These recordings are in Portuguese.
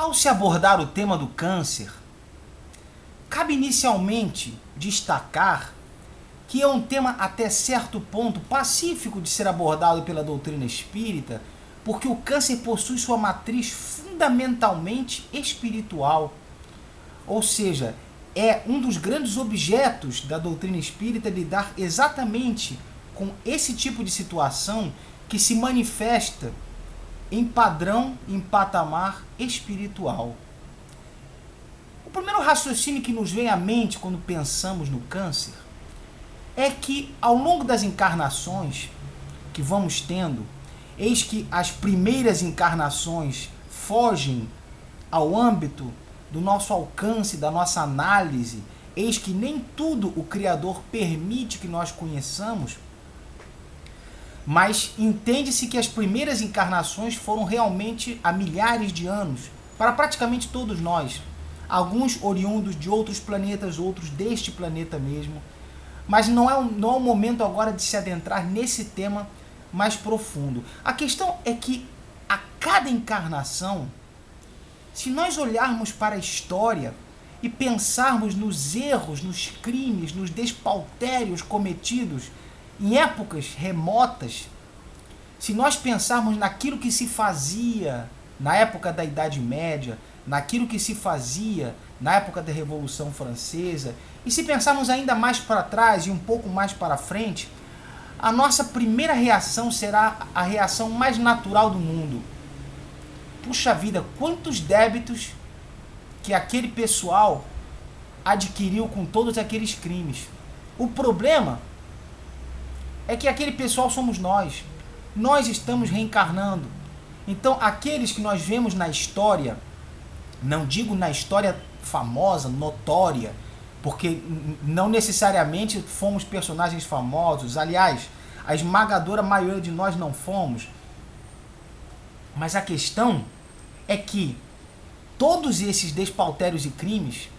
Ao se abordar o tema do câncer, cabe inicialmente destacar que é um tema até certo ponto pacífico de ser abordado pela doutrina espírita, porque o câncer possui sua matriz fundamentalmente espiritual. Ou seja, é um dos grandes objetos da doutrina espírita lidar exatamente com esse tipo de situação que se manifesta em padrão, em patamar espiritual. O primeiro raciocínio que nos vem à mente quando pensamos no câncer é que, ao longo das encarnações que vamos tendo, eis que as primeiras encarnações fogem ao âmbito do nosso alcance, da nossa análise, eis que nem tudo o Criador permite que nós conheçamos, mas entende-se que as primeiras encarnações foram realmente há milhares de anos, para praticamente todos nós. Alguns oriundos de outros planetas, outros deste planeta mesmo. Mas não é o momento agora de se adentrar nesse tema mais profundo. A questão é que a cada encarnação, se nós olharmos para a história e pensarmos nos erros, nos crimes, nos despauterios cometidos em épocas remotas, se nós pensarmos naquilo que se fazia na época da Idade Média, naquilo que se fazia na época da Revolução Francesa, e se pensarmos ainda mais para trás e um pouco mais para frente, a nossa primeira reação será a reação mais natural do mundo. Puxa vida, quantos débitos que aquele pessoal adquiriu com todos aqueles crimes. O problema é que aquele pessoal somos nós. Nós estamos reencarnando. Então, aqueles que nós vemos na história, não digo na história famosa, notória, porque não necessariamente fomos personagens famosos. Aliás, a esmagadora maioria de nós não fomos. Mas a questão é que todos esses despautérios e crimes,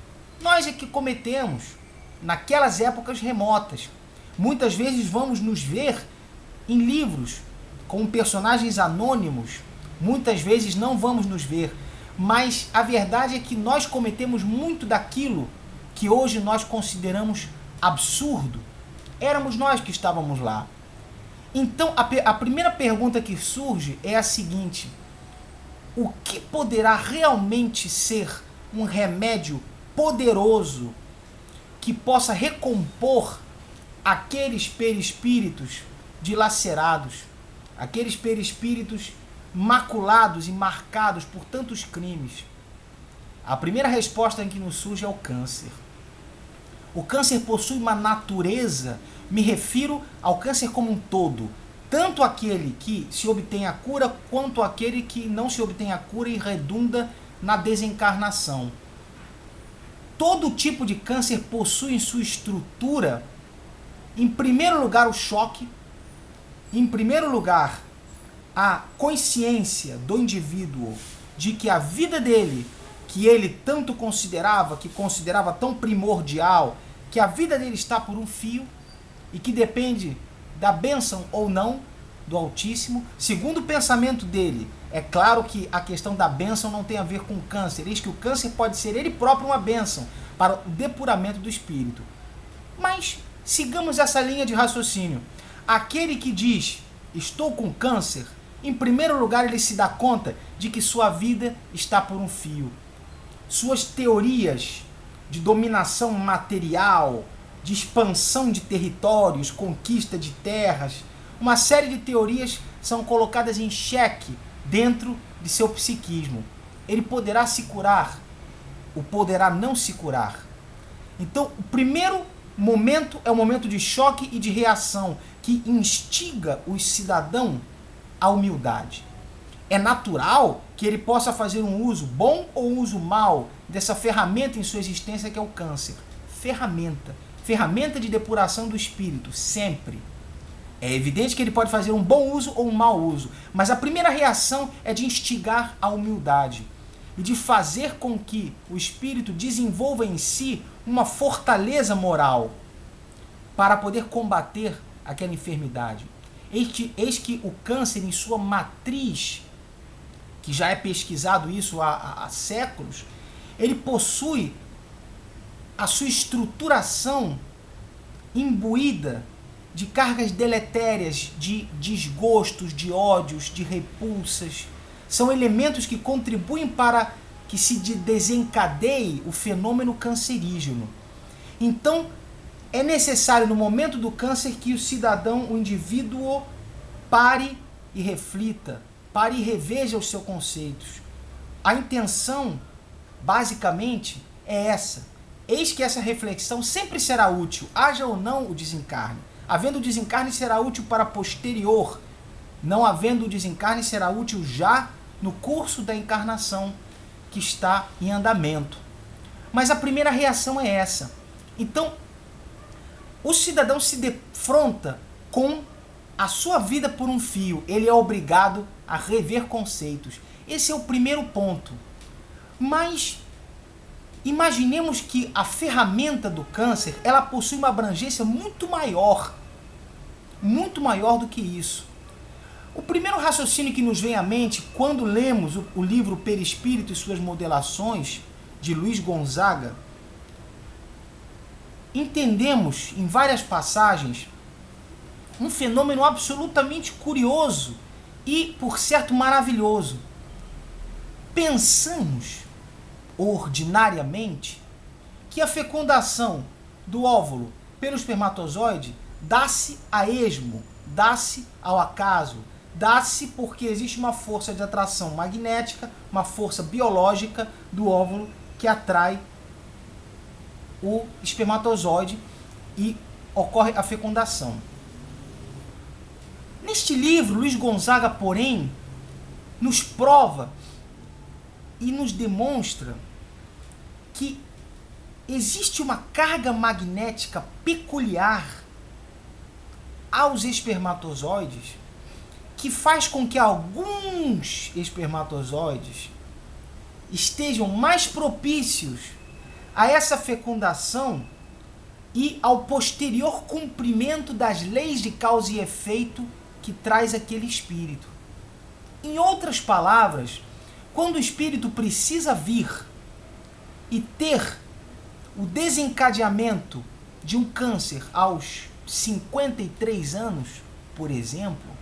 nós é que cometemos naquelas épocas remotas. Muitas vezes vamos nos ver em livros como personagens anônimos, muitas vezes não vamos nos ver, mas a verdade é que nós cometemos muito daquilo que hoje nós consideramos absurdo. Éramos nós que estávamos lá. Então, a primeira pergunta que surge é a seguinte: o que poderá realmente ser um remédio poderoso que possa recompor aqueles perispíritos dilacerados, aqueles perispíritos maculados e marcados por tantos crimes? A primeira resposta que nos surge é o câncer. O câncer possui uma natureza, me refiro ao câncer como um todo, tanto aquele que se obtém a cura, quanto aquele que não se obtém a cura e redunda na desencarnação. Todo tipo de câncer possui em sua estrutura, em primeiro lugar, o choque, em primeiro lugar, a consciência do indivíduo de que a vida dele, que ele tanto considerava, que considerava tão primordial, que a vida dele está por um fio e que depende da bênção ou não do Altíssimo. Segundo o pensamento dele, é claro que a questão da bênção não tem a ver com o câncer, eis que o câncer pode ser ele próprio uma bênção para o depuramento do espírito. Mas sigamos essa linha de raciocínio. Aquele que diz, estou com câncer, em primeiro lugar ele se dá conta de que sua vida está por um fio. Suas teorias de dominação material, de expansão de territórios, conquista de terras, uma série de teorias são colocadas em xeque dentro de seu psiquismo. Ele poderá se curar, ou poderá não se curar. Então, o primeiro momento é o momento de choque e de reação, que instiga o cidadão à humildade. É natural que ele possa fazer um uso bom ou um uso mau dessa ferramenta em sua existência que é o câncer. Ferramenta de depuração do espírito, sempre. É evidente que ele pode fazer um bom uso ou um mau uso, mas a primeira reação é de instigar a humildade e de fazer com que o espírito desenvolva em si uma fortaleza moral para poder combater aquela enfermidade. Eis que o câncer, em sua matriz que já é pesquisado isso há séculos, ele possui a sua estruturação imbuída de cargas deletérias, de desgostos, de ódios, de repulsas. São elementos que contribuem para que se desencadeie o fenômeno cancerígeno. Então, é necessário no momento do câncer que o cidadão, o indivíduo, pare e reflita, pare e reveja os seus conceitos. A intenção, basicamente, é essa. Eis que essa reflexão sempre será útil, haja ou não o desencarne. Havendo o desencarne, será útil para posterior. Não havendo o desencarne, será útil já no curso da encarnação que está em andamento. Mas a primeira reação é essa. Então, o cidadão se defronta com a sua vida por um fio. Ele é obrigado a rever conceitos. Esse é o primeiro ponto. Mas imaginemos que a ferramenta do câncer, ela possui uma abrangência muito maior do que isso. O primeiro raciocínio que nos vem à mente quando lemos o livro Perispírito e suas modelações, de Luiz Gonzaga, entendemos em várias passagens um fenômeno absolutamente curioso e, por certo, maravilhoso. Pensamos ordinariamente que a fecundação do óvulo pelo espermatozoide dá-se a esmo, dá-se ao acaso, dá-se porque existe uma força de atração magnética, uma força biológica do óvulo que atrai o espermatozoide e ocorre a fecundação. Neste livro, Luiz Gonzaga, porém, nos prova e nos demonstra que existe uma carga magnética peculiar aos espermatozoides que faz com que alguns espermatozoides estejam mais propícios a essa fecundação e ao posterior cumprimento das leis de causa e efeito que traz aquele espírito. Em outras palavras, quando o espírito precisa vir e ter o desencadeamento de um câncer aos 53 anos, por exemplo,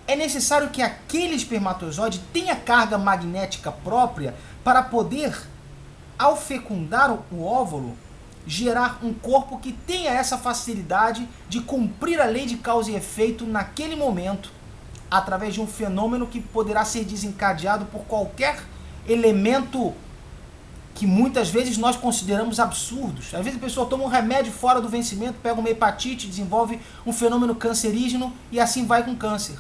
é necessário que aquele espermatozoide tenha carga magnética própria para poder, ao fecundar o óvulo, gerar um corpo que tenha essa facilidade de cumprir a lei de causa e efeito naquele momento, através de um fenômeno que poderá ser desencadeado por qualquer elemento que muitas vezes nós consideramos absurdos. Às vezes a pessoa toma um remédio fora do vencimento, pega uma hepatite, desenvolve um fenômeno cancerígeno e assim vai com câncer.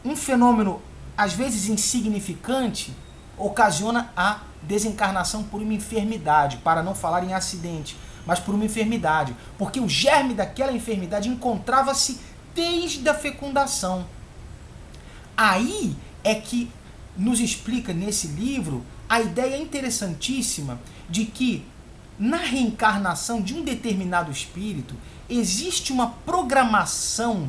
Um fenômeno, às vezes insignificante, ocasiona a desencarnação por uma enfermidade, para não falar em acidente, mas por uma enfermidade, porque o germe daquela enfermidade encontrava-se desde a fecundação. Aí é que nos explica nesse livro a ideia interessantíssima de que na reencarnação de um determinado espírito existe uma programação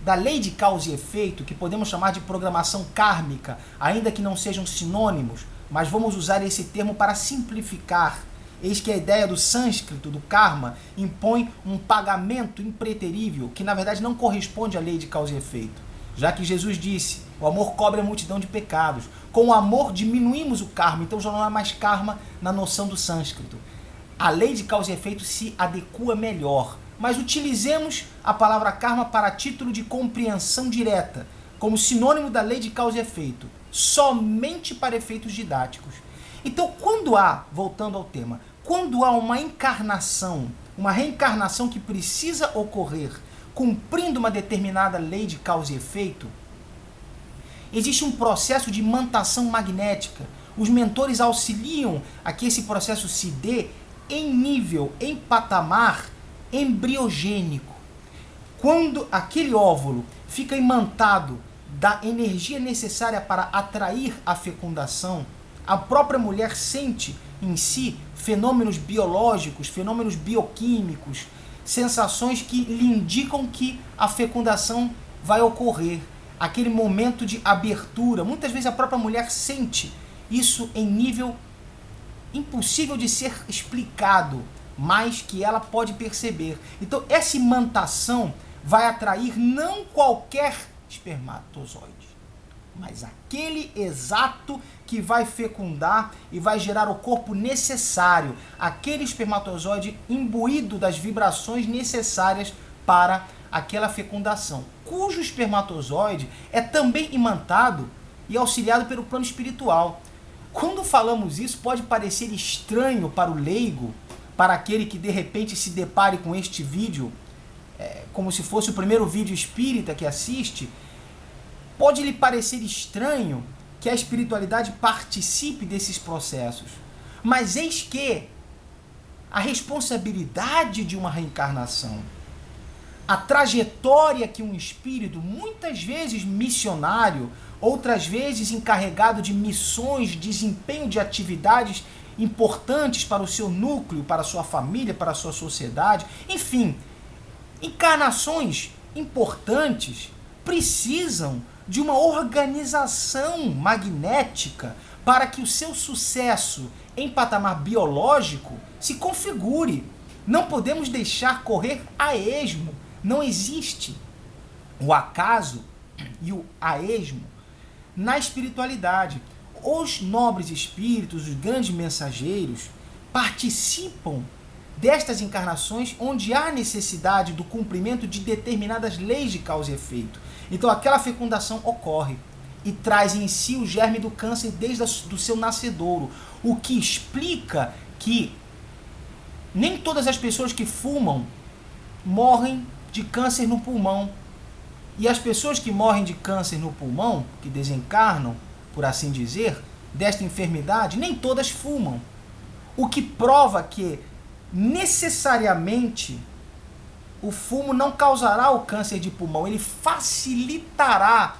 da lei de causa e efeito, que podemos chamar de programação kármica, ainda que não sejam sinônimos, mas vamos usar esse termo para simplificar. Eis que a ideia do sânscrito, do karma, impõe um pagamento impreterível, que na verdade não corresponde à lei de causa e efeito. Já que Jesus disse, o amor cobre a multidão de pecados. Com o amor diminuímos o karma, então já não há mais karma na noção do sânscrito. A lei de causa e efeito se adequa melhor. Mas utilizemos a palavra karma para título de compreensão direta, como sinônimo da lei de causa e efeito, somente para efeitos didáticos. Então, quando há, voltando ao tema, quando há uma encarnação, uma reencarnação que precisa ocorrer cumprindo uma determinada lei de causa e efeito, existe um processo de imantação magnética. Os mentores auxiliam a que esse processo se dê em nível, em patamar embriogênico. Quando aquele óvulo fica imantado da energia necessária para atrair a fecundação, a própria mulher sente em si fenômenos biológicos, fenômenos bioquímicos, sensações que lhe indicam que a fecundação vai ocorrer. aquele momento de abertura. Muitas vezes a própria mulher sente isso em nível impossível de ser explicado, mas que ela pode perceber. Então essa imantação vai atrair não qualquer espermatozoide, mas aquele exato que vai fecundar e vai gerar o corpo necessário, aquele espermatozoide imbuído das vibrações necessárias para aquela fecundação, cujo espermatozoide é também imantado e auxiliado pelo plano espiritual. Quando falamos isso, pode parecer estranho para o leigo, para aquele que de repente se depare com este vídeo, como se fosse o primeiro vídeo espírita que assiste. Pode lhe parecer estranho que a espiritualidade participe desses processos, mas eis que a responsabilidade de uma reencarnação, a trajetória que um espírito, muitas vezes missionário, outras vezes encarregado de missões, desempenho de atividades importantes para o seu núcleo, para a sua família, para a sua sociedade, enfim, encarnações importantes precisam de uma organização magnética para que o seu sucesso em patamar biológico se configure. Não podemos deixar correr a esmo. Não existe o acaso e o a esmo na espiritualidade. Os nobres espíritos, os grandes mensageiros, participam destas encarnações onde há necessidade do cumprimento de determinadas leis de causa e efeito. Então aquela fecundação ocorre e traz em si o germe do câncer desde o seu nascedouro, o que explica que nem todas as pessoas que fumam morrem de câncer no pulmão. E as pessoas que morrem de câncer no pulmão, que desencarnam, por assim dizer, desta enfermidade, nem todas fumam. O que prova que necessariamente o fumo não causará o câncer de pulmão, ele facilitará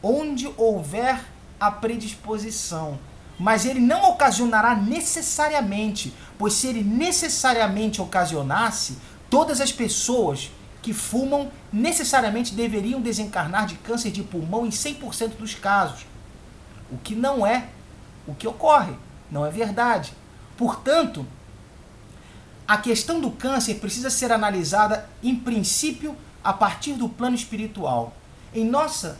onde houver a predisposição, mas ele não ocasionará necessariamente, pois se ele necessariamente ocasionasse, todas as pessoas que fumam necessariamente deveriam desencarnar de câncer de pulmão em 100% dos casos, o que não é o que ocorre, não é verdade. Portanto, a questão do câncer precisa ser analisada, em princípio, a partir do plano espiritual. Em nossa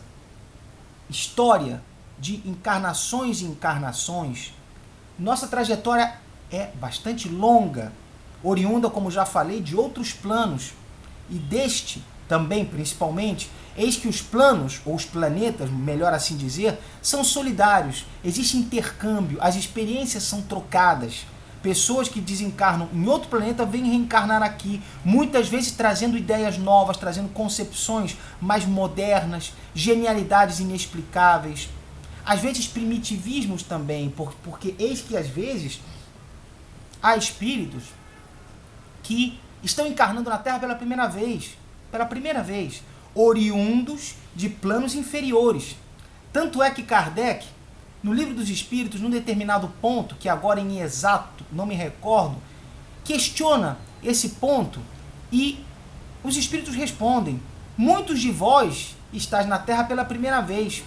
história de encarnações e encarnações, nossa trajetória é bastante longa, oriunda, como já falei, de outros planos, e deste também, principalmente. Eis que os planos, ou os planetas, melhor assim dizer, são solidários, existe intercâmbio, as experiências são trocadas. Pessoas que desencarnam em outro planeta vêm reencarnar aqui, muitas vezes trazendo ideias novas, trazendo concepções mais modernas, genialidades inexplicáveis, às vezes primitivismos também, porque eis que às vezes há espíritos que estão encarnando na Terra pela primeira vez, oriundos de planos inferiores. Tanto é que Kardec, no Livro dos Espíritos, num determinado ponto, que agora em exato não me recordo, questiona esse ponto e os espíritos respondem: muitos de vós estáis na Terra pela primeira vez.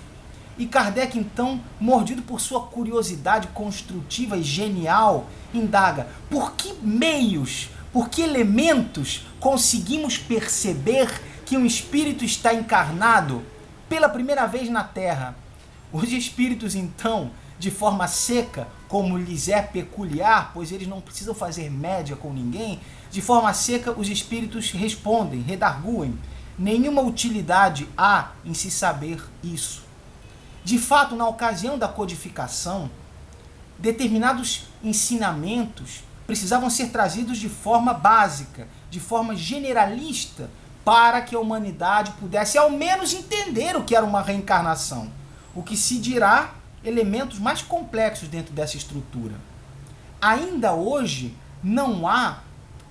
E Kardec, então, mordido por sua curiosidade construtiva e genial, indaga: por que meios, por que elementos conseguimos perceber que um espírito está encarnado pela primeira vez na Terra? Os espíritos, então, de forma seca, como lhes é peculiar, pois eles não precisam fazer média com ninguém, de forma seca os espíritos respondem, redarguem: nenhuma utilidade há em se saber isso. De fato, na ocasião da codificação, determinados ensinamentos precisavam ser trazidos de forma básica, de forma generalista, para que a humanidade pudesse ao menos entender o que era uma reencarnação. O que se dirá elementos mais complexos dentro dessa estrutura. Ainda hoje não há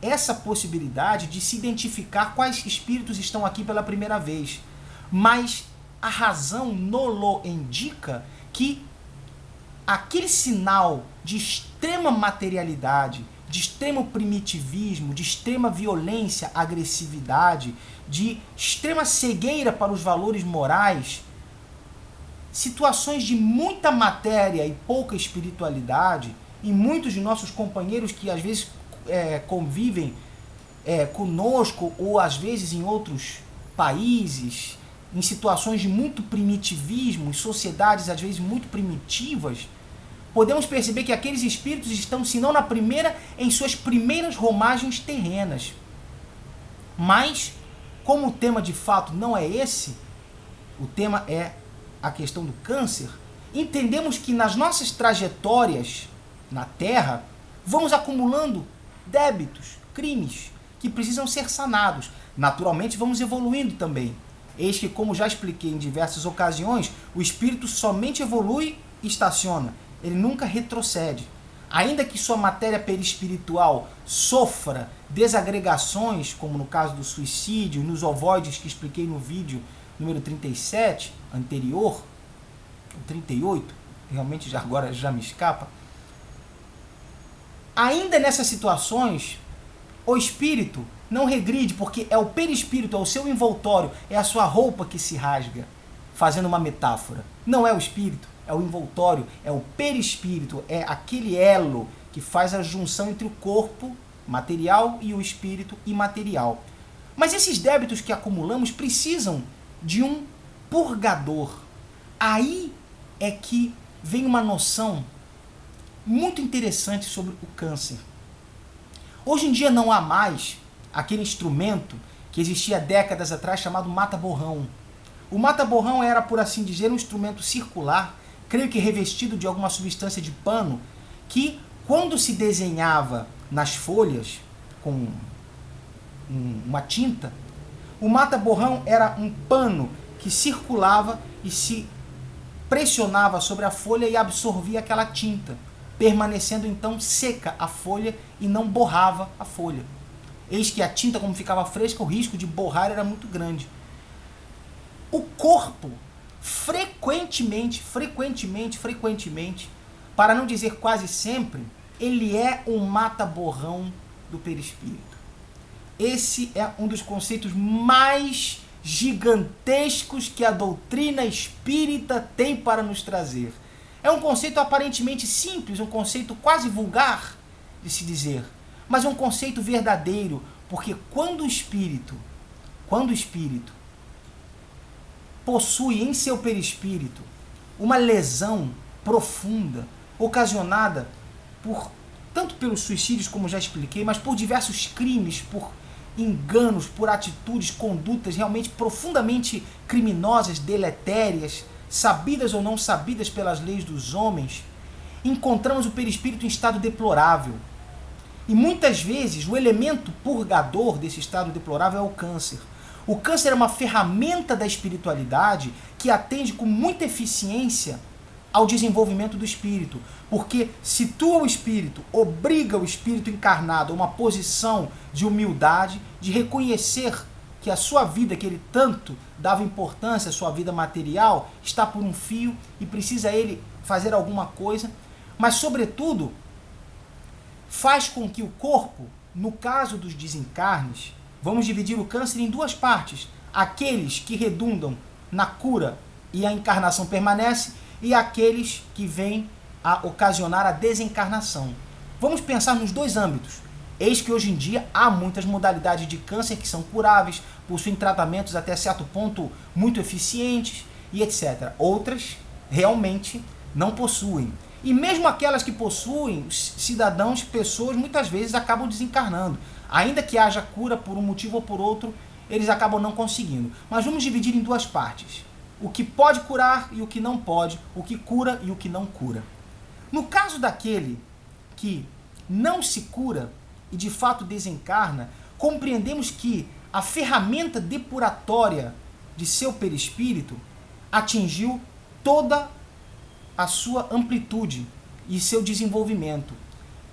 essa possibilidade de se identificar quais espíritos estão aqui pela primeira vez, mas a razão nolo indica que aquele sinal de extrema materialidade de extremo primitivismo, de extrema violência, agressividade, de extrema cegueira para os valores morais, situações de muita matéria e pouca espiritualidade, e muitos de nossos companheiros que às vezes convivem conosco, ou às vezes em outros países, em situações de muito primitivismo, em sociedades às vezes muito primitivas, podemos perceber que aqueles espíritos estão, se não na primeira, em suas primeiras romagens terrenas. Mas, como o tema de fato não é esse, o tema é a questão do câncer, entendemos que nas nossas trajetórias na Terra, vamos acumulando débitos, crimes, que precisam ser sanados. Naturalmente, vamos evoluindo também. Eis que, como já expliquei em diversas ocasiões, o espírito somente evolui e estaciona. Ele nunca retrocede. Ainda que sua matéria perispiritual sofra desagregações, como no caso do suicídio, nos ovoides que expliquei no vídeo número 37, anterior, 38, realmente agora já me escapa. Ainda nessas situações, o espírito não regride, porque é o perispírito, é o seu envoltório, é a sua roupa que se rasga, fazendo uma metáfora. Não é o espírito, é o envoltório, é o perispírito, é aquele elo que faz a junção entre o corpo material e o espírito imaterial. Mas esses débitos que acumulamos precisam de um purgador. Aí é que vem uma noção muito interessante sobre o câncer. Hoje em dia não há mais aquele instrumento que existia décadas atrás chamado mata-borrão. O mata-borrão era, por assim dizer, um instrumento circular, creio que revestido de alguma substância de pano, que quando se desenhava nas folhas com uma tinta, o mata-borrão era um pano que circulava e se pressionava sobre a folha e absorvia aquela tinta, permanecendo então seca a folha e não borrava a folha. Eis que a tinta, como ficava fresca, o risco de borrar era muito grande. O corpo, frequentemente, para não dizer quase sempre, ele é um mata-borrão do perispírito. Esse é um dos conceitos mais gigantescos que a doutrina espírita tem para nos trazer. É um conceito aparentemente simples, um conceito quase vulgar de se dizer, mas é um conceito verdadeiro, porque quando o espírito possui em seu perispírito uma lesão profunda, ocasionada tanto pelos suicídios, como já expliquei, mas por diversos crimes, por enganos, por atitudes, condutas realmente profundamente criminosas, deletérias, sabidas ou não sabidas pelas leis dos homens, encontramos o perispírito em estado deplorável. E muitas vezes o elemento purgador desse estado deplorável é o câncer. O câncer é uma ferramenta da espiritualidade que atende com muita eficiência ao desenvolvimento do espírito, porque situa o espírito, obriga o espírito encarnado a uma posição de humildade, de reconhecer que a sua vida, que ele tanto dava importância, a sua vida material, está por um fio e precisa ele fazer alguma coisa, mas sobretudo faz com que o corpo, no caso dos desencarnes, vamos dividir o câncer em duas partes, aqueles que redundam na cura e a encarnação permanece, e aqueles que vêm a ocasionar a desencarnação. Vamos pensar nos dois âmbitos. Eis que hoje em dia há muitas modalidades de câncer que são curáveis, possuem tratamentos até certo ponto muito eficientes e etc. Outras realmente não possuem. E mesmo aquelas que possuem, os cidadãos, pessoas, muitas vezes acabam desencarnando. Ainda que haja cura por um motivo ou por outro, eles acabam não conseguindo. Mas vamos dividir em duas partes. O que pode curar e o que não pode, o que cura e o que não cura. No caso daquele que não se cura e de fato desencarna, compreendemos que a ferramenta depuratória de seu perispírito atingiu toda a sua amplitude e seu desenvolvimento.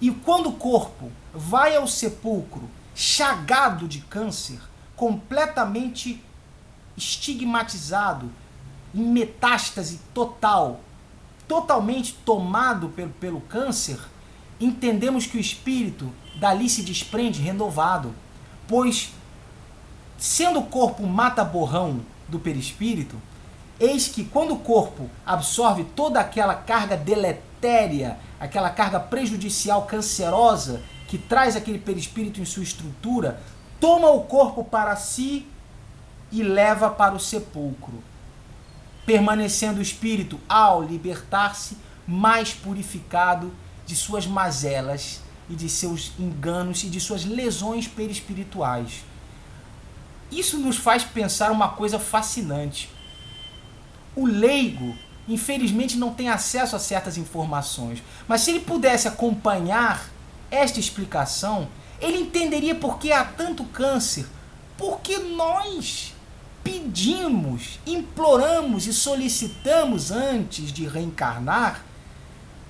E quando o corpo vai ao sepulcro chagado de câncer, completamente estigmatizado, em metástase total, totalmente tomado pelo câncer, entendemos que o espírito dali se desprende renovado, pois, sendo o corpo mata-borrão do perispírito, eis que quando o corpo absorve toda aquela carga deletéria, aquela carga prejudicial, cancerosa, que traz aquele perispírito em sua estrutura, toma o corpo para si e leva para o sepulcro, permanecendo o espírito, ao libertar-se, mais purificado de suas mazelas e de seus enganos e de suas lesões perispirituais. Isso nos faz pensar uma coisa fascinante. O leigo, infelizmente, não tem acesso a certas informações, mas se ele pudesse acompanhar esta explicação, ele entenderia por que há tanto câncer, porque nós pedimos, imploramos e solicitamos antes de reencarnar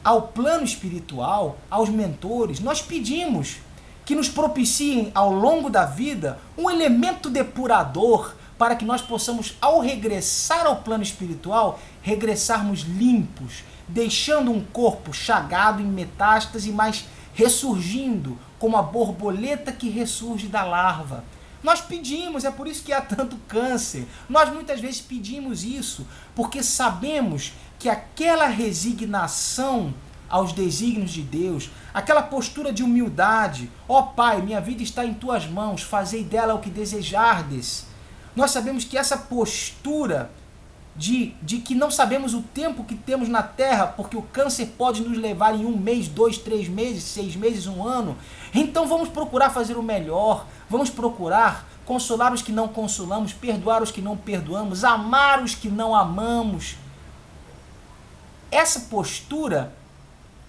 ao plano espiritual, aos mentores, nós pedimos que nos propiciem ao longo da vida um elemento depurador para que nós possamos, ao regressar ao plano espiritual, regressarmos limpos, deixando um corpo chagado em metástase, mas ressurgindo como a borboleta que ressurge da larva. Nós pedimos, é por isso que há tanto câncer. Nós muitas vezes pedimos isso, porque sabemos que aquela resignação aos desígnios de Deus, aquela postura de humildade, ó Pai, minha vida está em tuas mãos, fazei dela o que desejardes. Nós sabemos que essa postura de que não sabemos o tempo que temos na Terra, porque o câncer pode nos levar em 1 mês, 2, 3 meses, 6 meses, 1 ano. Então vamos procurar fazer o melhor, vamos procurar consolar os que não consolamos, perdoar os que não perdoamos, amar os que não amamos. Essa postura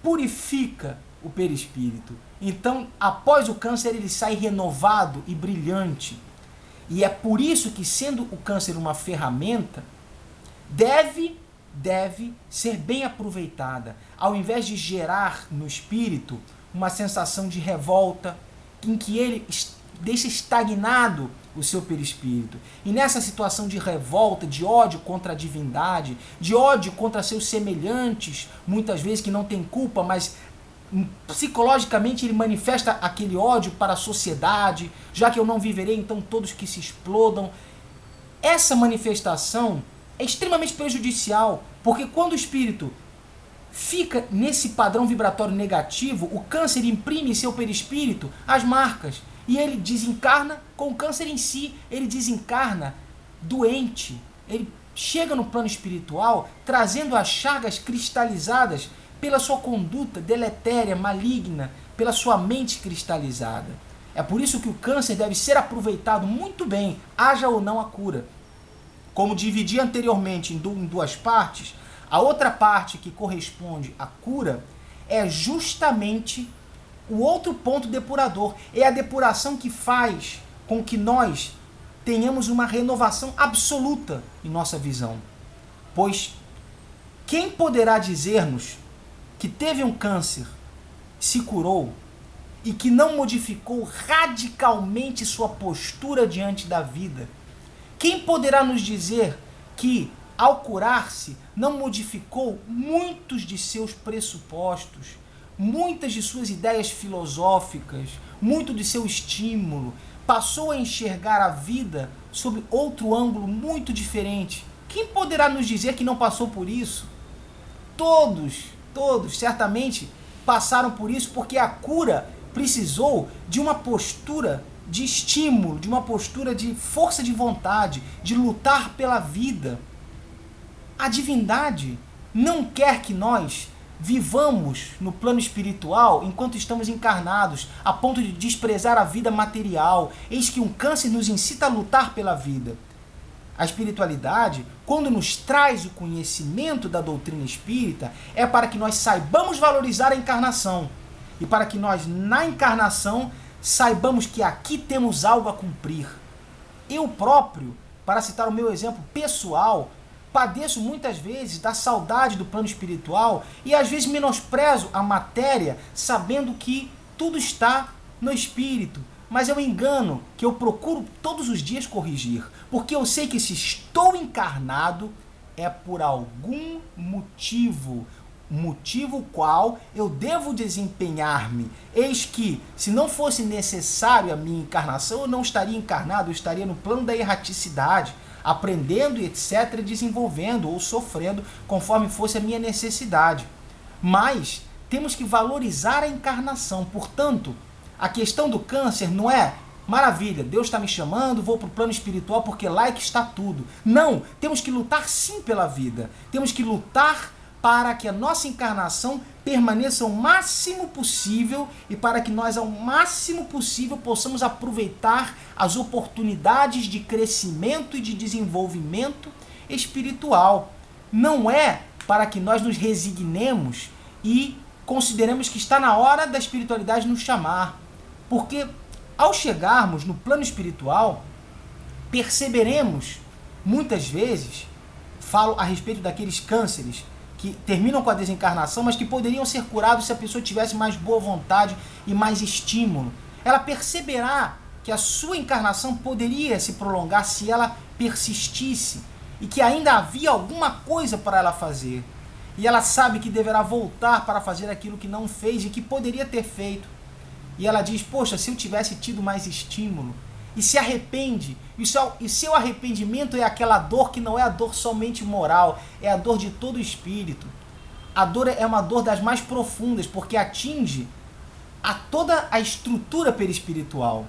purifica o perispírito. Então, após o câncer, ele sai renovado e brilhante. E é por isso que, sendo o câncer uma ferramenta, deve ser bem aproveitada, ao invés de gerar no espírito uma sensação de revolta, em que ele deixa estagnado o seu perispírito. E nessa situação de revolta, de ódio contra a divindade, de ódio contra seus semelhantes, muitas vezes que não tem culpa, mas psicologicamente ele manifesta aquele ódio para a sociedade, já que eu não viverei, então todos que se explodam. Essa manifestação é extremamente prejudicial, porque quando o espírito fica nesse padrão vibratório negativo, o câncer imprime em seu perispírito as marcas, e ele desencarna com o câncer em si, ele desencarna doente, ele chega no plano espiritual trazendo as chagas cristalizadas pela sua conduta deletéria, maligna, pela sua mente cristalizada. É por isso que o câncer deve ser aproveitado muito bem, haja ou não a cura. Como dividi anteriormente em 2 partes, a outra parte que corresponde à cura é justamente o outro ponto depurador. É a depuração que faz com que nós tenhamos uma renovação absoluta em nossa visão. Pois quem poderá dizer-nos que teve um câncer, se curou e que não modificou radicalmente sua postura diante da vida? Quem poderá nos dizer que, ao curar-se, não modificou muitos de seus pressupostos, muitas de suas ideias filosóficas, muito de seu estímulo, passou a enxergar a vida sob outro ângulo muito diferente? Quem poderá nos dizer que não passou por isso? Todos certamente passaram por isso, porque a cura precisou de uma postura de estímulo, de uma postura de força de vontade, de lutar pela vida. A divindade não quer que nós vivamos no plano espiritual enquanto estamos encarnados, a ponto de desprezar a vida material. Eis que um câncer nos incita a lutar pela vida. A espiritualidade, quando nos traz o conhecimento da doutrina espírita, é para que nós saibamos valorizar a encarnação e para que nós, na encarnação, saibamos que aqui temos algo a cumprir. Eu próprio, para citar o meu exemplo pessoal, padeço muitas vezes da saudade do plano espiritual e às vezes menosprezo a matéria, sabendo que tudo está no espírito. Mas é um engano que eu procuro todos os dias corrigir, porque eu sei que se estou encarnado é por algum motivo. motivo qual eu devo desempenhar-me. Eis que, se não fosse necessário a minha encarnação, eu não estaria encarnado, eu estaria no plano da erraticidade, aprendendo e etc., desenvolvendo ou sofrendo conforme fosse a minha necessidade. Mas temos que valorizar a encarnação. Portanto, a questão do câncer não é maravilha, Deus está me chamando, vou para o plano espiritual porque lá é que está tudo. Não, temos que lutar sim pela vida. Temos que lutar para que a nossa encarnação permaneça o máximo possível e para que nós, ao máximo possível, possamos aproveitar as oportunidades de crescimento e de desenvolvimento espiritual. Não é para que nós nos resignemos e consideremos que está na hora da espiritualidade nos chamar. Porque ao chegarmos no plano espiritual, perceberemos, muitas vezes, falo a respeito daqueles cânceres que terminam com a desencarnação, mas que poderiam ser curados se a pessoa tivesse mais boa vontade e mais estímulo. Ela perceberá que a sua encarnação poderia se prolongar se ela persistisse e que ainda havia alguma coisa para ela fazer. E ela sabe que deverá voltar para fazer aquilo que não fez e que poderia ter feito. E ela diz, poxa, se eu tivesse tido mais estímulo, e se arrepende, e seu arrependimento é aquela dor que não é a dor somente moral, é a dor de todo o espírito. A dor é uma dor das mais profundas, porque atinge a toda a estrutura perispiritual.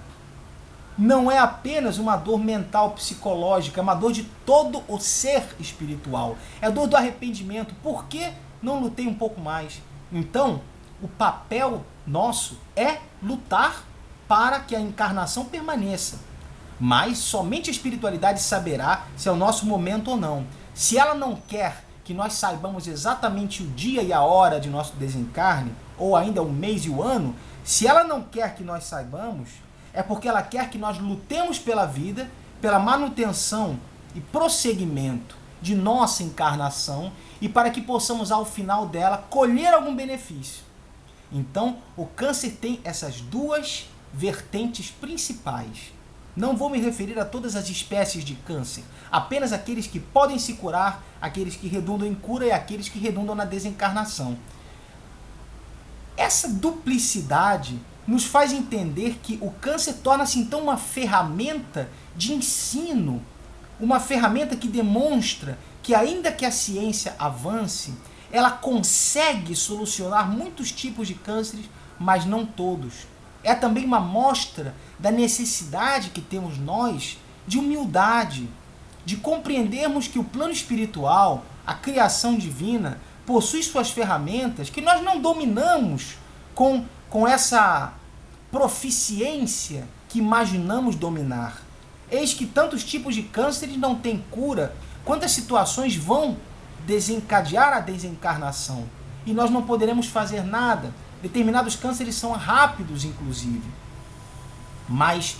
Não é apenas uma dor mental, psicológica, é uma dor de todo o ser espiritual. É a dor do arrependimento. Por que não lutei um pouco mais? Então, o papel nosso é lutar para que a encarnação permaneça. Mas somente a espiritualidade saberá se é o nosso momento ou não. Se ela não quer que nós saibamos exatamente o dia e a hora de nosso desencarne, ou ainda o mês e o ano, se ela não quer que nós saibamos, é porque ela quer que nós lutemos pela vida, pela manutenção e prosseguimento de nossa encarnação e para que possamos, ao final dela, colher algum benefício. Então, o câncer tem essas duas vertentes principais. Não vou me referir a todas as espécies de câncer, apenas aqueles que podem se curar, aqueles que redundam em cura e aqueles que redundam na desencarnação. Essa duplicidade nos faz entender que o câncer torna-se então uma ferramenta de ensino, uma ferramenta que demonstra que, ainda que a ciência avance, ela consegue solucionar muitos tipos de cânceres, mas não todos. É também uma mostra da necessidade que temos nós de humildade, de compreendermos que o plano espiritual, a criação divina, possui suas ferramentas que nós não dominamos com essa proficiência que imaginamos dominar. Eis que tantos tipos de cânceres não têm cura, quantas situações vão desencadear a desencarnação. E nós não poderemos fazer nada. Determinados cânceres são rápidos, inclusive. Mas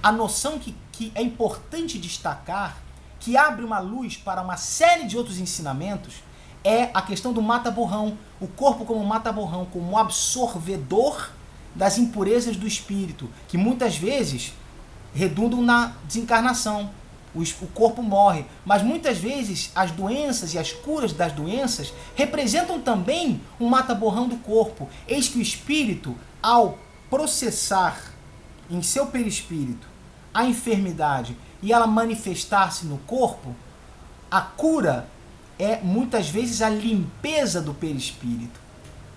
a noção que é importante destacar, que abre uma luz para uma série de outros ensinamentos, é a questão do mata-borrão. O corpo como mata-borrão, como um absorvedor das impurezas do espírito, que muitas vezes redundam na desencarnação. O corpo morre, mas muitas vezes as doenças e as curas das doenças representam também um mata-borrão do corpo. Eis que o espírito, ao processar em seu perispírito a enfermidade e ela manifestar-se no corpo, a cura é muitas vezes a limpeza do perispírito.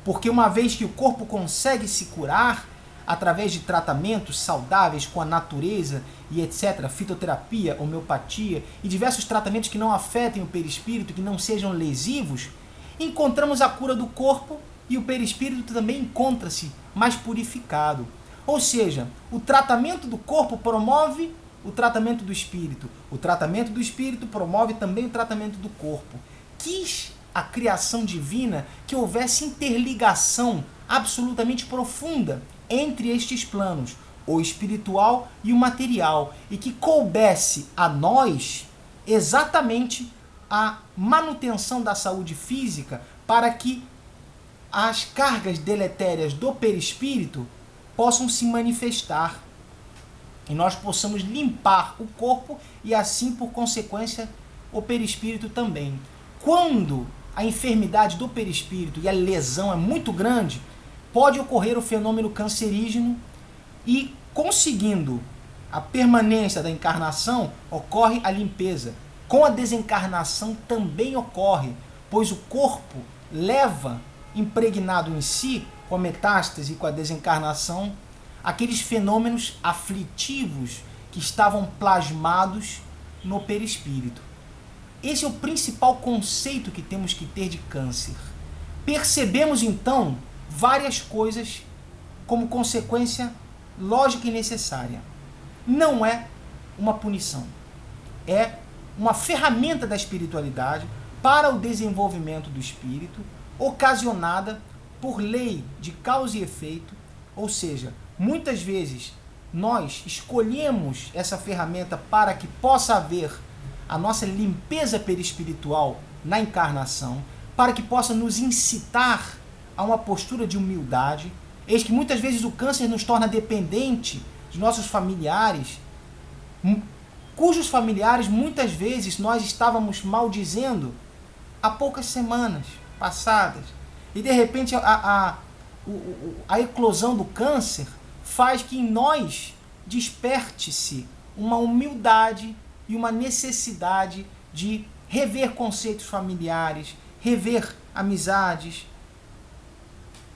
Porque uma vez que o corpo consegue se curar, através de tratamentos saudáveis com a natureza e etc., fitoterapia, homeopatia e diversos tratamentos que não afetem o perispírito, que não sejam lesivos, encontramos a cura do corpo e o perispírito também encontra-se mais purificado. Ou seja, o tratamento do corpo promove o tratamento do espírito. O tratamento do espírito promove também o tratamento do corpo. Quis a criação divina que houvesse interligação absolutamente profunda entre estes planos, o espiritual e o material, e que coubesse a nós exatamente a manutenção da saúde física para que as cargas deletérias do perispírito possam se manifestar e nós possamos limpar o corpo e assim, por consequência, o perispírito também. Quando a enfermidade do perispírito e a lesão é muito grande, pode ocorrer o fenômeno cancerígeno e, conseguindo a permanência da encarnação, ocorre a limpeza. Com a desencarnação também ocorre, pois o corpo leva impregnado em si, com a metástase e com a desencarnação, aqueles fenômenos aflitivos que estavam plasmados no perispírito. Esse é o principal conceito que temos que ter de câncer. Percebemos então várias coisas como consequência lógica e necessária. Não é uma punição, é uma ferramenta da espiritualidade para o desenvolvimento do espírito, ocasionada por lei de causa e efeito, ou seja, muitas vezes nós escolhemos essa ferramenta para que possa haver a nossa limpeza perispiritual na encarnação, para que possa nos incitar a uma postura de humildade. Eis que muitas vezes o câncer nos torna dependente de nossos familiares, cujos familiares muitas vezes nós estávamos maldizendo há poucas semanas passadas. E de repente a eclosão do câncer faz que em nós desperte-se uma humildade e uma necessidade de rever conceitos familiares, rever amizades,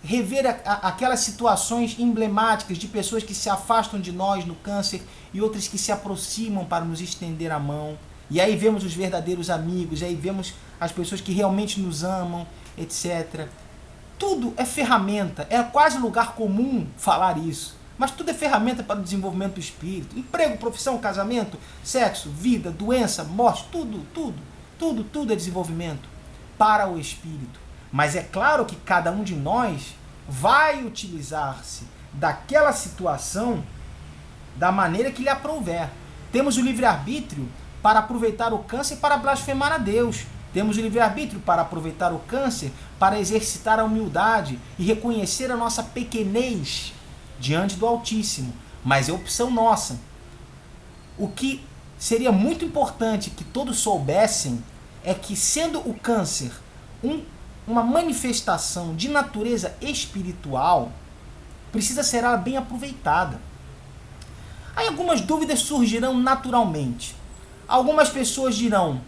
rever aquelas situações emblemáticas de pessoas que se afastam de nós no câncer e outras que se aproximam para nos estender a mão. E aí vemos os verdadeiros amigos, aí vemos as pessoas que realmente nos amam, etc. Tudo é ferramenta, é quase lugar comum falar isso, mas tudo é ferramenta para o desenvolvimento do espírito. Emprego, profissão, casamento, sexo, vida, doença, morte, tudo é desenvolvimento para o espírito. Mas é claro que cada um de nós vai utilizar-se daquela situação da maneira que lhe aprouver. Temos o livre-arbítrio para aproveitar o câncer para blasfemar a Deus. Temos o livre-arbítrio para aproveitar o câncer para exercitar a humildade e reconhecer a nossa pequenez diante do Altíssimo. Mas é opção nossa. O que seria muito importante que todos soubessem é que, sendo o câncer uma manifestação de natureza espiritual, precisa ser ela bem aproveitada. Aí algumas dúvidas surgirão naturalmente. Algumas pessoas dirão: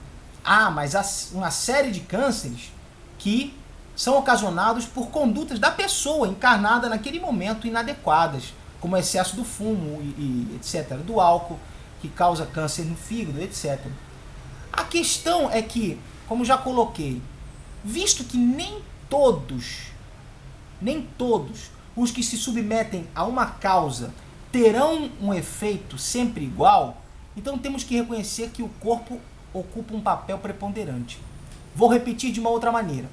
mas há uma série de cânceres que são ocasionados por condutas da pessoa encarnada naquele momento inadequadas, como o excesso do fumo e etc., do álcool, que causa câncer no fígado, etc. A questão é que, como já coloquei, visto que nem todos os que se submetem a uma causa terão um efeito sempre igual, então temos que reconhecer que o corpo ocupa um papel preponderante. Vou repetir de uma outra maneira.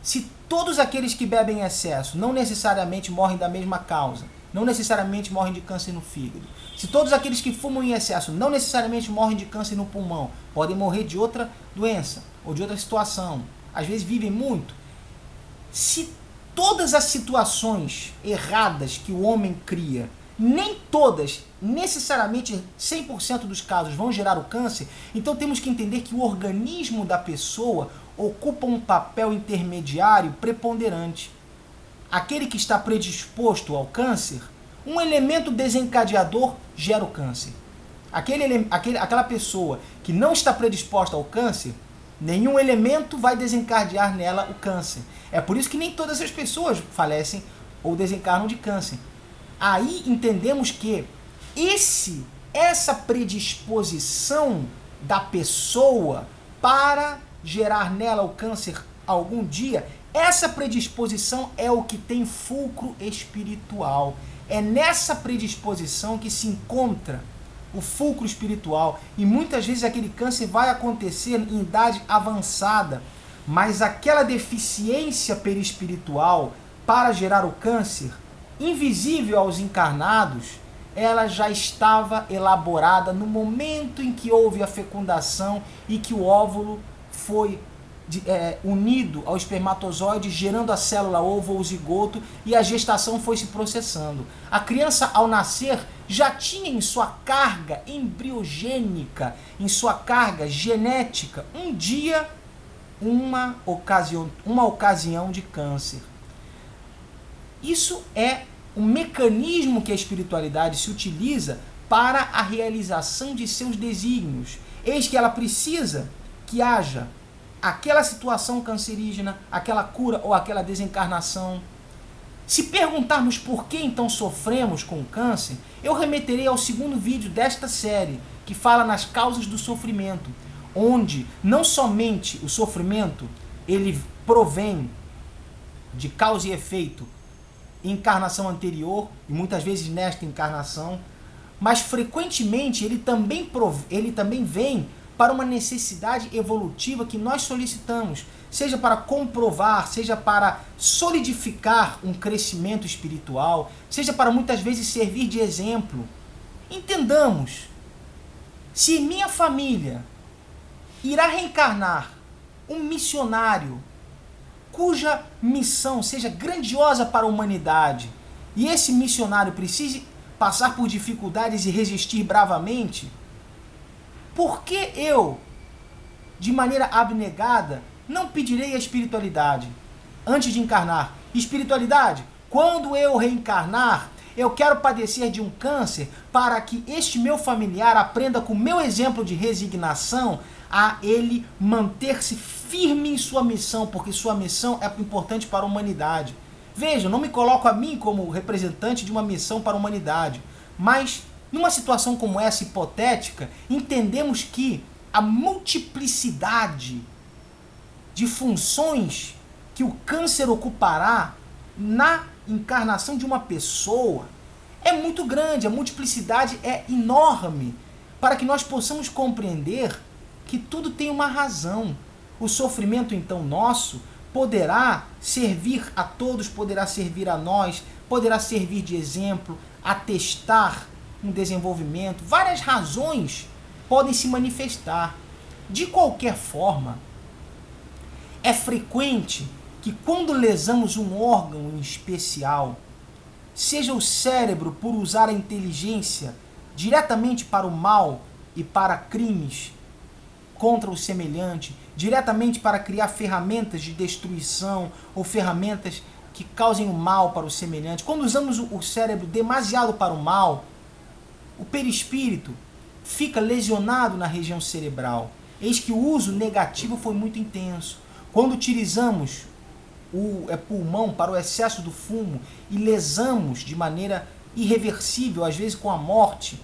Se todos aqueles que bebem em excesso não necessariamente morrem da mesma causa, não necessariamente morrem de câncer no fígado, se todos aqueles que fumam em excesso não necessariamente morrem de câncer no pulmão, podem morrer de outra doença ou de outra situação, às vezes vivem muito. Se todas as situações erradas que o homem cria, nem todas, necessariamente 100% dos casos, vão gerar o câncer, então temos que entender que o organismo da pessoa ocupa um papel intermediário preponderante. Aquele que está predisposto ao câncer, um elemento desencadeador gera o câncer. Aquela pessoa que não está predisposta ao câncer, nenhum elemento vai desencadear nela o câncer. É por isso que nem todas as pessoas falecem ou desencarnam de câncer. Aí entendemos que essa predisposição da pessoa para gerar nela o câncer algum dia, essa predisposição é o que tem fulcro espiritual. É nessa predisposição que se encontra o fulcro espiritual. E muitas vezes aquele câncer vai acontecer em idade avançada, mas aquela deficiência perispiritual para gerar o câncer, invisível aos encarnados, ela já estava elaborada no momento em que houve a fecundação e que o óvulo foi unido ao espermatozoide, gerando a célula ovo ou zigoto, e a gestação foi se processando. A criança, ao nascer, já tinha em sua carga embriogênica, em sua carga genética, um dia uma ocasião de câncer. Isso é um mecanismo que a espiritualidade se utiliza para a realização de seus desígnios. Eis que ela precisa que haja aquela situação cancerígena, aquela cura ou aquela desencarnação. Se perguntarmos por que então sofremos com o câncer, eu remeterei ao segundo vídeo desta série, que fala nas causas do sofrimento, onde não somente o sofrimento ele provém de causa e efeito em encarnação anterior, e muitas vezes nesta encarnação, mas frequentemente ele também vem para uma necessidade evolutiva que nós solicitamos, seja para comprovar, seja para solidificar um crescimento espiritual, seja para muitas vezes servir de exemplo. Entendamos, se minha família irá reencarnar um missionário cuja missão seja grandiosa para a humanidade, e esse missionário precise passar por dificuldades e resistir bravamente, por que eu, de maneira abnegada, não pedirei a espiritualidade antes de encarnar? Espiritualidade, quando eu reencarnar, eu quero padecer de um câncer para que este meu familiar aprenda com o meu exemplo de resignação a ele manter-se firme em sua missão, porque sua missão é importante para a humanidade. Veja, eu não me coloco a mim como representante de uma missão para a humanidade, mas numa situação como essa hipotética, entendemos que a multiplicidade de funções que o câncer ocupará na encarnação de uma pessoa é muito grande, a multiplicidade é enorme, para que nós possamos compreender que tudo tem uma razão. O sofrimento, então, nosso poderá servir a todos, poderá servir a nós, poderá servir de exemplo, atestar um desenvolvimento. Várias razões podem se manifestar. De qualquer forma, é frequente que quando lesamos um órgão em especial, seja o cérebro por usar a inteligência diretamente para o mal e para crimes contra o semelhante, diretamente para criar ferramentas de destruição ou ferramentas que causem o mal para o semelhante. Quando usamos o cérebro demasiado para o mal, o perispírito fica lesionado na região cerebral. Eis que o uso negativo foi muito intenso. Quando utilizamos o pulmão para o excesso do fumo e lesamos de maneira irreversível, às vezes com a morte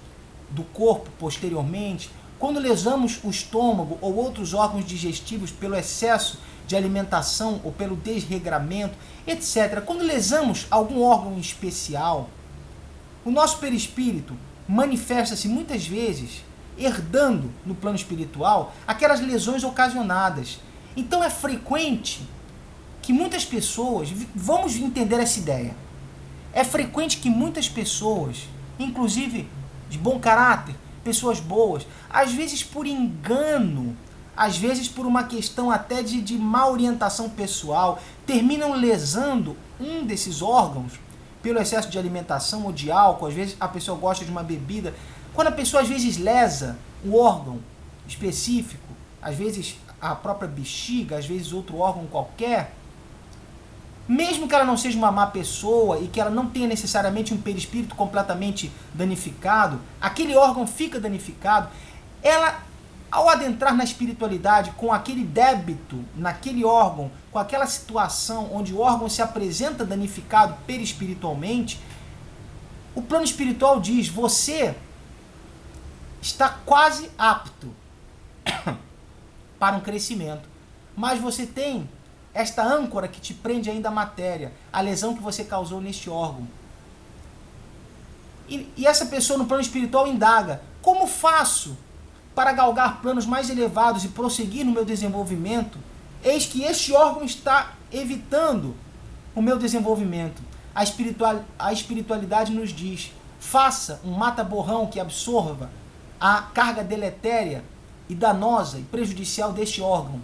do corpo posteriormente, quando lesamos o estômago ou outros órgãos digestivos pelo excesso de alimentação ou pelo desregramento, etc. Quando lesamos algum órgão em especial, o nosso perispírito manifesta-se muitas vezes herdando no plano espiritual aquelas lesões ocasionadas. Então é frequente que muitas pessoas, vamos entender essa ideia, é frequente que muitas pessoas, inclusive de bom caráter, pessoas boas, às vezes por engano, às vezes por uma questão até de má orientação pessoal, terminam lesando um desses órgãos pelo excesso de alimentação ou de álcool. Às vezes a pessoa gosta de uma bebida. Quando a pessoa às vezes lesa o órgão específico, às vezes a própria bexiga, às vezes outro órgão qualquer, mesmo que ela não seja uma má pessoa e que ela não tenha necessariamente um perispírito completamente danificado, aquele órgão fica danificado, ela, ao adentrar na espiritualidade com aquele débito naquele órgão, com aquela situação onde o órgão se apresenta danificado perispiritualmente, o plano espiritual diz: você está quase apto para um crescimento, mas você tem esta âncora que te prende ainda à matéria, a lesão que você causou neste órgão. E essa pessoa no plano espiritual indaga: como faço para galgar planos mais elevados e prosseguir no meu desenvolvimento? Eis que este órgão está evitando o meu desenvolvimento. A espiritualidade nos diz: faça um mata-borrão que absorva a carga deletéria e danosa e prejudicial deste órgão,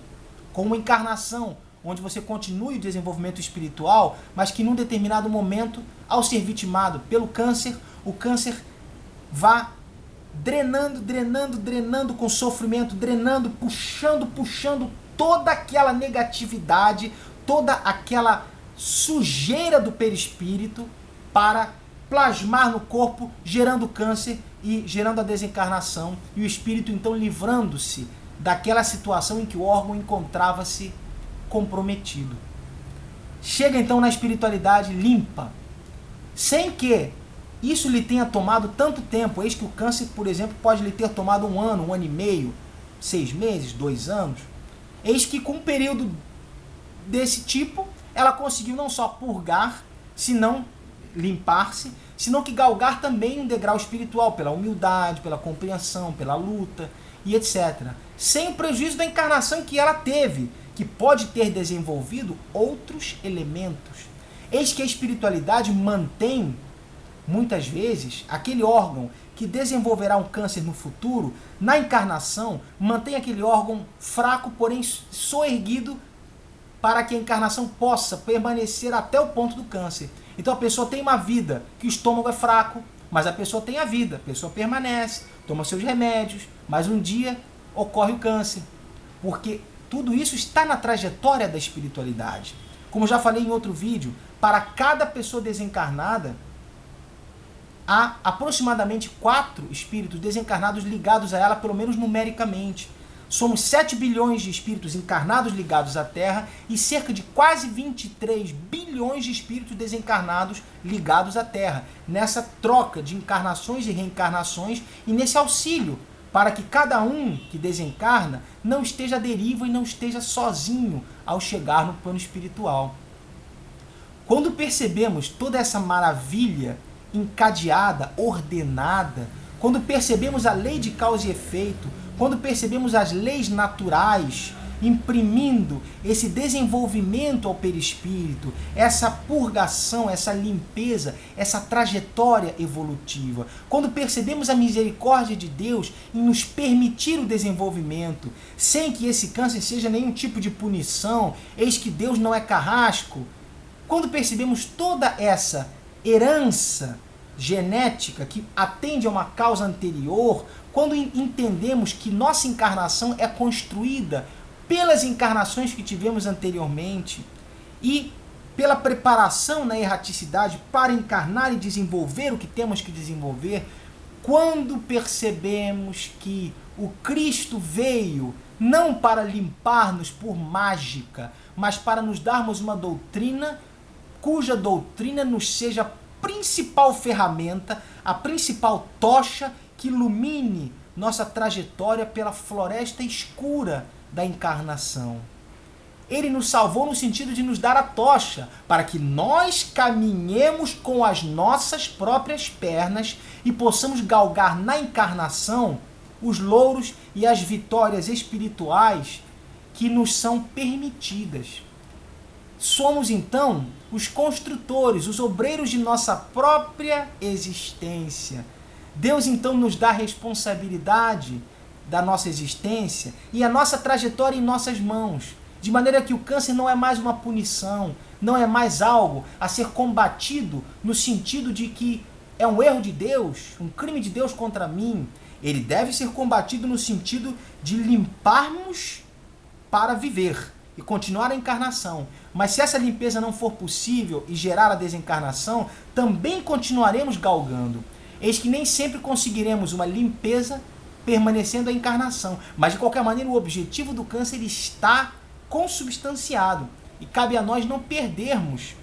com uma encarnação onde você continue o desenvolvimento espiritual, mas que num determinado momento, ao ser vitimado pelo câncer, o câncer vá drenando com sofrimento, drenando, puxando toda aquela negatividade, toda aquela sujeira do perispírito para plasmar no corpo, gerando câncer e gerando a desencarnação, e o espírito então livrando-se daquela situação em que o órgão encontrava-se comprometido. Chega então na espiritualidade limpa, sem que isso lhe tenha tomado tanto tempo. Eis que o câncer, por exemplo, pode lhe ter tomado 1 ano, 1 ano e meio, 6 meses, 2 anos. Eis que com um período desse tipo, ela conseguiu não só purgar, senão limpar-se, senão que galgar também um degrau espiritual, pela humildade, pela compreensão, pela luta e etc. Sem o prejuízo da encarnação que ela teve, que pode ter desenvolvido outros elementos. Eis que a espiritualidade mantém, muitas vezes, aquele órgão que desenvolverá um câncer no futuro, na encarnação, mantém aquele órgão fraco, porém soerguido, para que a encarnação possa permanecer até o ponto do câncer. Então a pessoa tem uma vida, que o estômago é fraco, mas a pessoa tem a vida, a pessoa permanece, toma seus remédios, mas um dia ocorre o câncer. Porque tudo isso está na trajetória da espiritualidade. Como já falei em outro vídeo, para cada pessoa desencarnada, há aproximadamente 4 espíritos desencarnados ligados a ela, pelo menos numericamente. Somos 7 bilhões de espíritos encarnados ligados à Terra e cerca de quase 23 bilhões de espíritos desencarnados ligados à Terra, nessa troca de encarnações e reencarnações e nesse auxílio, para que cada um que desencarna não esteja à deriva e não esteja sozinho ao chegar no plano espiritual. Quando percebemos toda essa maravilha encadeada, ordenada, quando percebemos a lei de causa e efeito, quando percebemos as leis naturais imprimindo esse desenvolvimento ao perispírito, essa purgação, essa limpeza, essa trajetória evolutiva, quando percebemos a misericórdia de Deus em nos permitir o desenvolvimento, sem que esse câncer seja nenhum tipo de punição, eis que Deus não é carrasco, quando percebemos toda essa herança genética que atende a uma causa anterior, quando entendemos que nossa encarnação é construída pelas encarnações que tivemos anteriormente e pela preparação na erraticidade para encarnar e desenvolver o que temos que desenvolver, quando percebemos que o Cristo veio não para limpar-nos por mágica, mas para nos darmos uma doutrina cuja doutrina nos seja a principal ferramenta, a principal tocha que ilumine nossa trajetória pela floresta escura da encarnação. Ele nos salvou no sentido de nos dar a tocha, para que nós caminhemos com as nossas próprias pernas e possamos galgar na encarnação os louros e as vitórias espirituais que nos são permitidas. Somos, então, os construtores, os obreiros de nossa própria existência. Deus, então, nos dá a responsabilidade da nossa existência e a nossa trajetória em nossas mãos, de maneira que o câncer não é mais uma punição, não é mais algo a ser combatido no sentido de que é um erro de Deus, um crime de Deus contra mim. Ele deve ser combatido no sentido de limparmos para viver e continuar a encarnação. Mas se essa limpeza não for possível e gerar a desencarnação, também continuaremos galgando. Eis que nem sempre conseguiremos uma limpeza permanecendo a encarnação. Mas, de qualquer maneira, o objetivo do câncer está consubstanciado. E cabe a nós não perdermos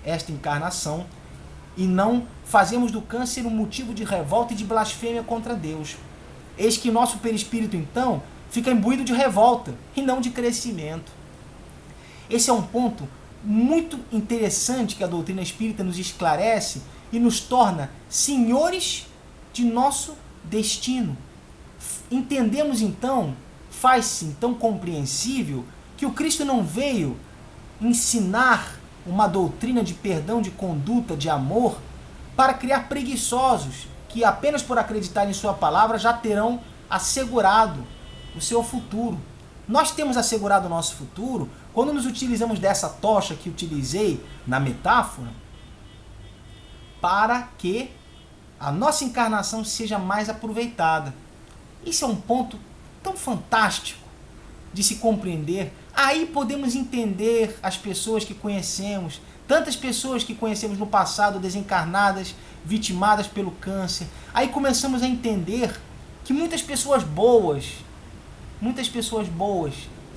esta encarnação e não fazermos do câncer um motivo de revolta e de blasfêmia contra Deus. Eis que nosso perispírito, então, fica imbuído de revolta e não de crescimento. Esse é um ponto muito interessante que a doutrina espírita nos esclarece e nos torna senhores de nosso destino. Entendemos então, faz-se então compreensível que o Cristo não veio ensinar uma doutrina de perdão, de conduta, de amor, para criar preguiçosos que apenas por acreditar em sua palavra já terão assegurado o seu futuro. Nós temos assegurado o nosso futuro quando nos utilizamos dessa tocha que utilizei na metáfora para que a nossa encarnação seja mais aproveitada. Isso é um ponto tão fantástico de se compreender, aí podemos entender as pessoas que conhecemos, tantas pessoas que conhecemos no passado, desencarnadas, vitimadas pelo câncer. Aí começamos a entender que muitas pessoas boas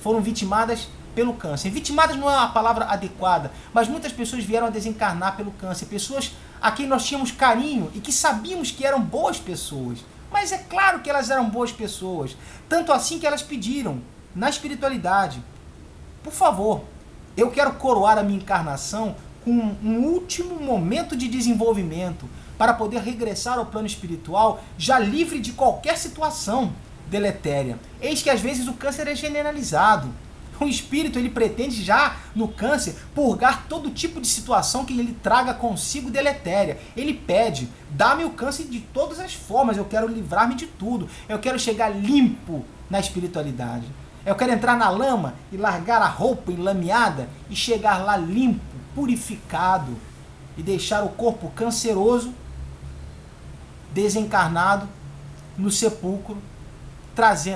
foram vitimadas pelo câncer. Vitimadas não é uma palavra adequada, mas muitas pessoas vieram a desencarnar pelo câncer. Pessoas a quem nós tínhamos carinho e que sabíamos que eram boas pessoas. Mas é claro que elas eram boas pessoas. Tanto assim que elas pediram, na espiritualidade, por favor, eu quero coroar a minha encarnação com um último momento de desenvolvimento para poder regressar ao plano espiritual já livre de qualquer situação deletéria. Eis que às vezes o câncer é generalizado. O espírito ele pretende já no câncer purgar todo tipo de situação que ele traga consigo deletéria. Ele pede, dá-me o câncer de todas as formas, eu quero livrar-me de tudo. Eu quero chegar limpo na espiritualidade. Eu quero entrar na lama e largar a roupa enlameada e chegar lá limpo, purificado e deixar o corpo canceroso, desencarnado, no sepulcro,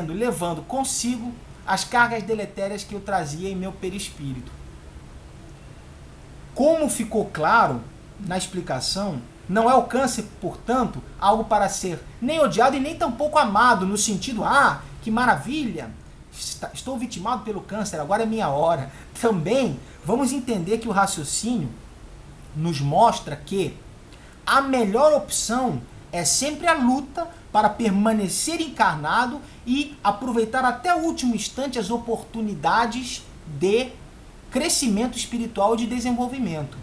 levando consigo as cargas deletérias que eu trazia em meu perispírito. Como ficou claro na explicação, não é o câncer, portanto, algo para ser nem odiado e nem tampouco amado, no sentido, que maravilha, estou vitimado pelo câncer, agora é minha hora. Também vamos entender que o raciocínio nos mostra que a melhor opção é sempre a luta para permanecer encarnado e aproveitar até o último instante as oportunidades de crescimento espiritual e de desenvolvimento.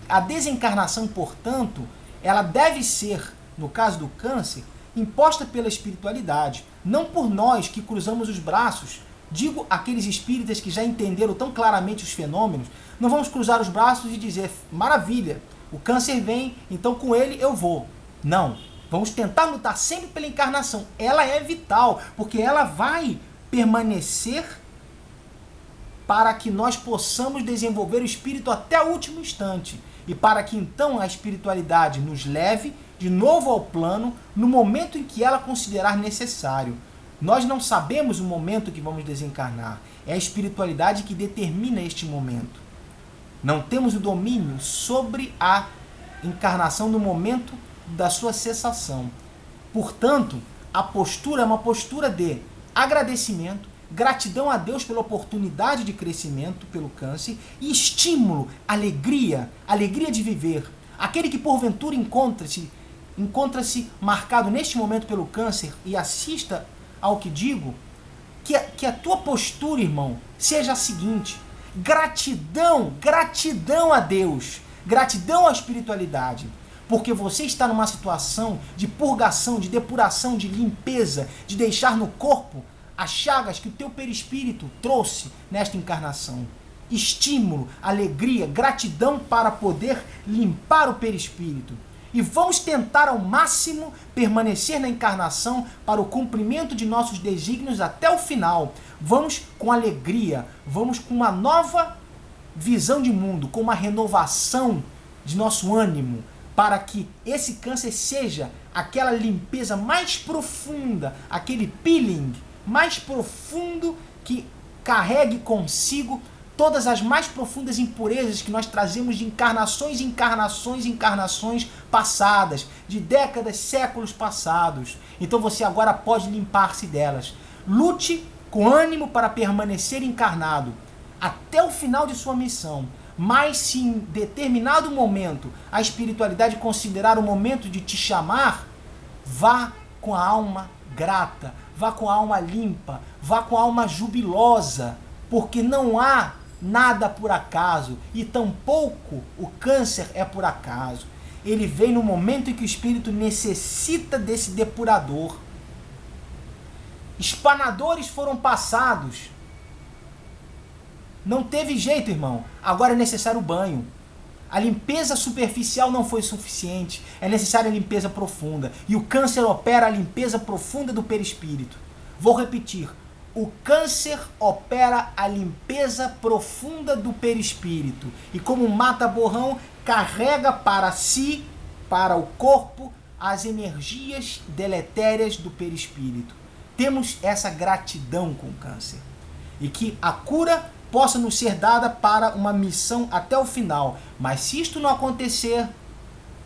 A desencarnação, portanto, ela deve ser, no caso do câncer, imposta pela espiritualidade, não por nós que cruzamos os braços. Digo aqueles espíritas que já entenderam tão claramente os fenômenos, não vamos cruzar os braços e dizer, maravilha, o câncer vem, então com ele eu vou. Não. Vamos tentar lutar sempre pela encarnação. Ela é vital, porque ela vai permanecer para que nós possamos desenvolver o espírito até o último instante. E para que então a espiritualidade nos leve de novo ao plano no momento em que ela considerar necessário. Nós não sabemos o momento que vamos desencarnar. É a espiritualidade que determina este momento. Não temos o domínio sobre a encarnação no momento da sua cessação. Portanto, a postura é uma postura de agradecimento, gratidão a Deus pela oportunidade de crescimento pelo câncer e estímulo, alegria de viver. Aquele que porventura encontra-se marcado neste momento pelo câncer e assista ao que digo, que a tua postura, irmão, seja a seguinte: gratidão a Deus, gratidão à espiritualidade. Porque você está numa situação de purgação, de depuração, de limpeza, de deixar no corpo as chagas que o teu perispírito trouxe nesta encarnação. Estímulo, alegria, gratidão para poder limpar o perispírito. E vamos tentar ao máximo permanecer na encarnação para o cumprimento de nossos desígnios até o final. Vamos com alegria, vamos com uma nova visão de mundo, com uma renovação de nosso ânimo, para que esse câncer seja aquela limpeza mais profunda, aquele peeling mais profundo que carregue consigo todas as mais profundas impurezas que nós trazemos de encarnações passadas, de décadas, séculos passados. Então você agora pode limpar-se delas. Lute com ânimo para permanecer encarnado até o final de sua missão. Mas se em determinado momento a espiritualidade considerar o momento de te chamar, vá com a alma grata, vá com a alma limpa, vá com a alma jubilosa, porque não há nada por acaso e tampouco o câncer é por acaso. Ele vem no momento em que o espírito necessita desse depurador. Espanadores foram passados. Não teve jeito, irmão. Agora é necessário o banho. A limpeza superficial não foi suficiente. É necessária a limpeza profunda. E o câncer opera a limpeza profunda do perispírito. Vou repetir. O câncer opera a limpeza profunda do perispírito. E como um mata-borrão, carrega para si, para o corpo, as energias deletérias do perispírito. Temos essa gratidão com o câncer. e que a cura possa nos ser dada para uma missão até o final. Mas se isto não acontecer,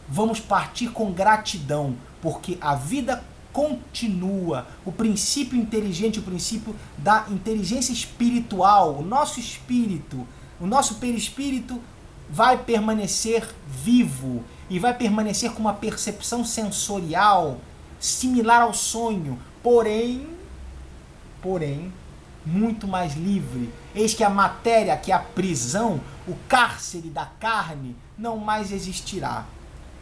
vamos partir com gratidão, porque a vida continua. O princípio inteligente, o princípio da inteligência espiritual, o nosso espírito, o nosso perispírito vai permanecer vivo e vai permanecer com uma percepção sensorial similar ao sonho, porém, muito mais livre. Eis que a matéria, que é a prisão, o cárcere da carne, não mais existirá.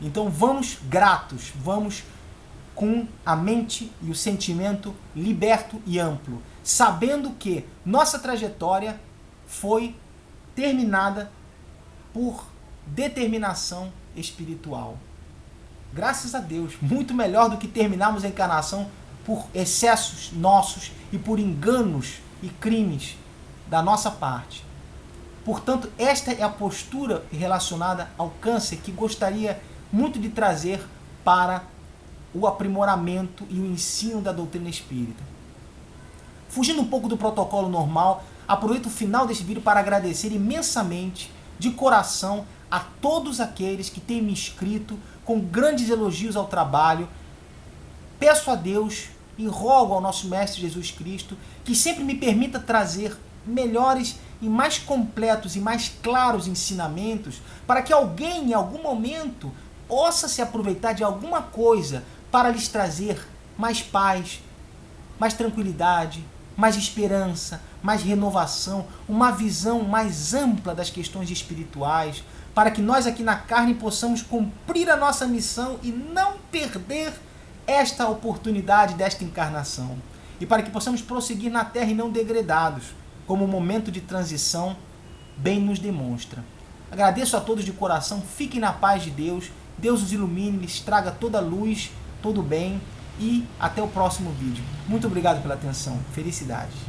Então vamos gratos, vamos com a mente e o sentimento liberto e amplo, sabendo que nossa trajetória foi terminada por determinação espiritual. Graças a Deus, muito melhor do que terminarmos a encarnação por excessos nossos e por enganos e crimes da nossa parte. Portanto, esta é a postura relacionada ao câncer que gostaria muito de trazer para o aprimoramento e o ensino da doutrina espírita. Fugindo um pouco do protocolo normal, aproveito o final desse vídeo para agradecer imensamente, de coração, a todos aqueles que têm me escrito com grandes elogios ao trabalho. Peço a Deus e rogo ao nosso Mestre Jesus Cristo que sempre me permita trazer melhores e mais completos e mais claros ensinamentos para que alguém, em algum momento, possa se aproveitar de alguma coisa para lhes trazer mais paz, mais tranquilidade, mais esperança, mais renovação, uma visão mais ampla das questões espirituais, para que nós aqui na carne possamos cumprir a nossa missão e não perder esta oportunidade desta encarnação. E para que possamos prosseguir na Terra e não degradados, como o momento de transição bem nos demonstra. Agradeço a todos de coração, fiquem na paz de Deus, Deus os ilumine, lhes traga toda a luz, todo o bem e até o próximo vídeo. Muito obrigado pela atenção, felicidade.